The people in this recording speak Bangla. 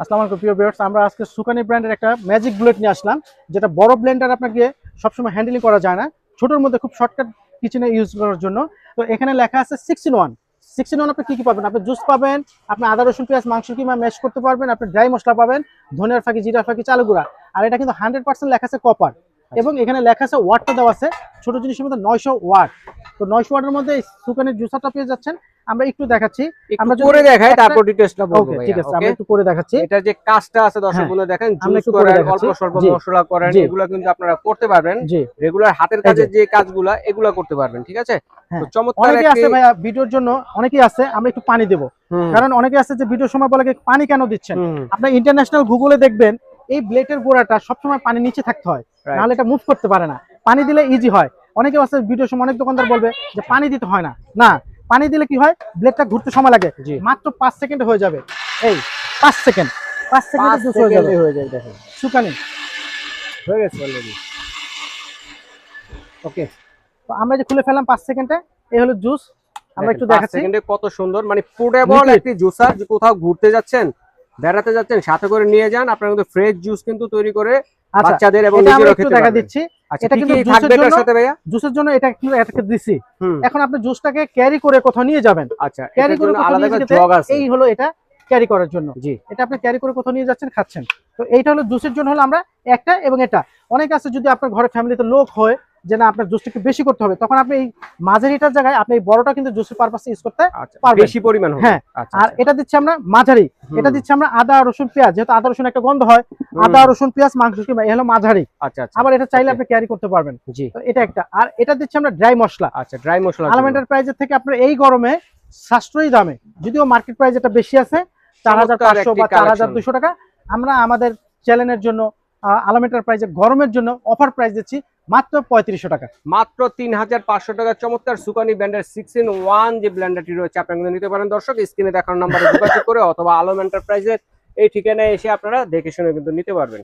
আসসালামু আলাইকুম প্রিয় ভিউয়ার্স, আমরা আজকে সুকানি ব্র্যান্ডের একটা ম্যাজিক বুলেট নিয়ে আসলাম, যেটা বড় ব্লেন্ডার আপনাকে সবসময় হ্যান্ডেলিং করা যায় না, ছোটোর মধ্যে খুব শর্টকাট কিচেনে ইউজ করার জন্য। তো এখানে লেখা আছে 6 in 1। 6 in 1 আপনি কি কি পাবেন? আপনি জুস পাবেন, আপনি আদা রসুন পেঁয়াজ মাংস কিমা ম্যাশ করতে পারবেন, আপনি ড্রাই মশলা পাবেন, ধনিয়ার ফাঁকি জিরা ফাঁকি চালু গুঁড়া। আর এটা কিন্তু 100% লেখা আছে কপার, এবং এখানে লেখা আছে ওয়াটটা দেওয়া আছে ছোট জিনিসের মধ্যে 900 ওয়াট। তো 900 ওয়াটের মধ্যে এই সুকানির জুসারটা পেয়ে যাচ্ছেন। আমরা একটু দেখাচ্ছি, আমরা করে দেখাই, তারপর ডিটেইলসটা বলবো ওকে ভাইয়া। ঠিক আছে, আমরা একটু করে দেখাচ্ছি। এটা যে কাজটা আছে দর্শক বন্ধু দেখেন, আমরা জুস একটু করে করেন, দেখাচ্ছি। অল্প স্বল্প জি, মশলা করেন, জি। এগুলা কিন্তু আপনারা করতে পারবেন। জি, রেগুলার হাতের কাজের যে কাজগুলা এগুলা করতে পারবেন, ঠিক আছে? তো চমৎকার অনেকে আছে ভাইয়া ভিডিওর জন্য, অনেকেই আছে আমরা একটু পানি দেব, কারণ অনেকে আছে যে ভিডিওর সময় বলে পানি কেন দিচ্ছেন। আপনি ইন্টারন্যাশনাল গুগলে দেখবেন এই ব্লেডের গোড়াটা সবসময় পানি নিচে থাকতে হয়, নাহলে এটা মুভ করতে পারে না। পানি দিলে ইজি হয়। অনেকে আছে ভিডিওর সময় অনেক দোকানদার বলবে যে পানি দিতে হয় না, না পানি দিলে কি হয়, ব্লেডটা ঘুরতে সময় লাগে, মাত্র 5 সেকেন্ডে হয়ে যাবে। এই 5 সেকেন্ড, 5 সেকেন্ডে জুস হয়ে যাবে, দেখেন সুকানি হয়ে গেছে অলরেডি। ওকে, তো আমরা যে খুলে ফেললাম 5 সেকেন্ডে, এই হলো জুস। আমরা একটু 5 দেখাচ্ছি সেকেন্ডে কত সুন্দর, মানে পোর্টেবল একটি জুসার। যে কোথাও ঘুরতে যাচ্ছেন, বেড়াতে যাচ্ছেন, সাথে করে নিয়ে যান, আপনারা কিন্তু ফ্রেশ জুস কিন্তু তৈরি করে বাচ্চাদের এবং নিজেরাও খেতে দেখা পারবেন। দিচ্ছি। আচ্ছা, এটা কি কিন্তু কি জুসের থাকবে এটার জন্য, সাথে ভাইয়া? জুসের জন্য এটা কিন্তু এটাকে দিছি। এখন আপনি জুসটাকে ক্যারি করে কোথাও নিয়ে যাবেন। আচ্ছা, ক্যারি করে কোথাও আলাদা নিয়ে একটা যেতে জগ আছে। এই হলো এটা ক্যারি করার জন্য। জি, এটা আপনি ক্যারি করে কোথাও নিয়ে যাচ্ছেন, খাচ্ছেন। তো এইটা হলো জুসের জন্য, হলো আমরা একটা এবং এটা। অনেক আছে যদি আপনার ঘরে ফ্যামিলিতে লোক হয় যে না আপনার জুসটা একটু বেশি করতে হবে, তখন আপনি এই মাঝারিটার জায়গায় আপনি এই বড়টা কিন্তু জুসের পারপাসে ইউজ করতে পারবেন, বেশি পরিমাণ হবে। হ্যাঁ। আর এটা দিচ্ছি আমরা মাঝারি, এটা দিচ্ছি আমরা আদা রসুন পেঁয়াজ, যেহেতু আদা রসুন একটা গন্ধ হয়, আদা রসুন পেঁয়াজ মাংস কিংবা এই হলো মাঝারি। আচ্ছা আচ্ছা, আবার এটা চাইলে আপনি ক্যারি করতে পারবেন। জি, তো এটা একটা। আর এটা দিচ্ছি আমরা ড্রাই মশলা। আচ্ছা, ড্রাই মশলা আলম এন্টারপ্রাইজের থেকে আপনার এই গরমে সাশ্রয়ী দামে, যদিও মার্কেট প্রাইস এটা বেশি আছে 4500 বা 4200 টাকা, আমরা আমাদের চ্যানেলের জন্য আলম এন্টারপ্রাইজের গরমের জন্য অফার প্রাইস দিচ্ছি মাত্র 3500 টাকা, মাত্র 3500 টাকা। চমৎকার সুকানি ব্র্যান্ডের 6 in 1 যে ব্লেন্ডারটি রয়েছে আপনারা কিন্তু নিতে পারেন দর্শক, স্ক্রিনে দেখানো নম্বরে যোগাযোগ করে অথবা আলম এন্টারপ্রাইজের এই ঠিকানায় এসে আপনারা দেখে শুনে কিন্তু নিতে পারবেন।